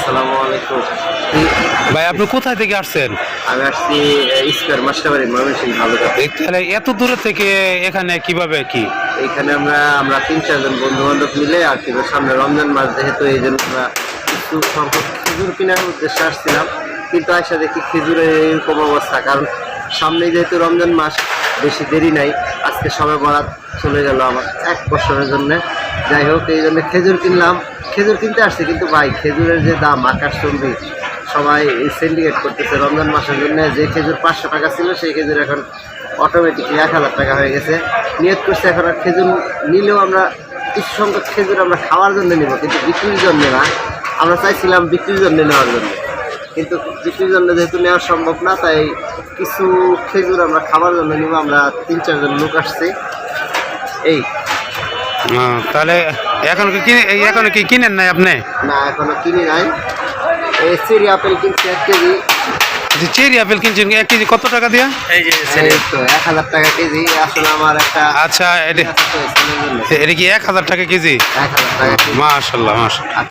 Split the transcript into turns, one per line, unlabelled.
আসসালামু আলাইকুম।
ভাই আপনি কোথায় থেকে আসছেন?
আমি আসছি স্কয়ার মাস্টারবাড়ি ময়মনসিংহ ভালুকা।
তাহলে এত দূরে থেকে এখানে কিভাবে কি?
এইখানে আমরা ৩-৪ জন বন্ধু বান্ধব মিলে আর কি সামনে রমজান মাস যেহেতু এই জন্য আমরা কিছু সংখ্যক খেজুর কেনার উদ্দেশ্যে আসছিলাম, কিন্তু আসা দেখি খেজুরের এরকম অবস্থা। কারণ সামনে যেহেতু রমজান মাস, বেশি দেরি নাই, আজকে সবে বরাত চলে গেল আমার 1 বছরের জন্য। যাই হোক, এই জন্য খেজুর কিনলাম, খেজুর কিনতে আসছে, কিন্তু ভাই খেজুরের যে দাম আকাশচুম্বী। সবাই সিন্ডিকেট করতেছে রমজান মাসের জন্য। যে খেজুর 500 টাকা ছিল সেই খেজুর এখন অটোমেটিকলি 1000 টাকা হয়ে গেছে। নিয়ত করছে এখন আর খেজুর নিলেও আমরা কিছু সংখ্যক খেজুর আমরা খাওয়ার জন্য নিব, কিন্তু বিক্রির জন্য না। আমরা চাইছিলাম বিক্রির জন্য নেওয়ার জন্য, কিন্তু বিক্রির জন্য যেহেতু নেওয়া সম্ভব না, তাই কিছু খেজুর আমরা খাবার জন্য নিব। আমরা 3-4 জন লোক আসছি। এই
তাহলে এখন কি কিনেন নাই আপনি?
না, এখনো কিনি নাই। এই চেরি আপেল কিনছি 1 কেজি।
চেরি আপেল কিনছেন 1 কেজি কত টাকা দিয়া?
এই তো 1000 টাকা কেজি। আসলে আমার একটা
আচ্ছা, এটা কি 1000 টাকা কেজি?
1000 টাকা কেজি।
মাশাআল্লাহ মাশাআল্লাহ।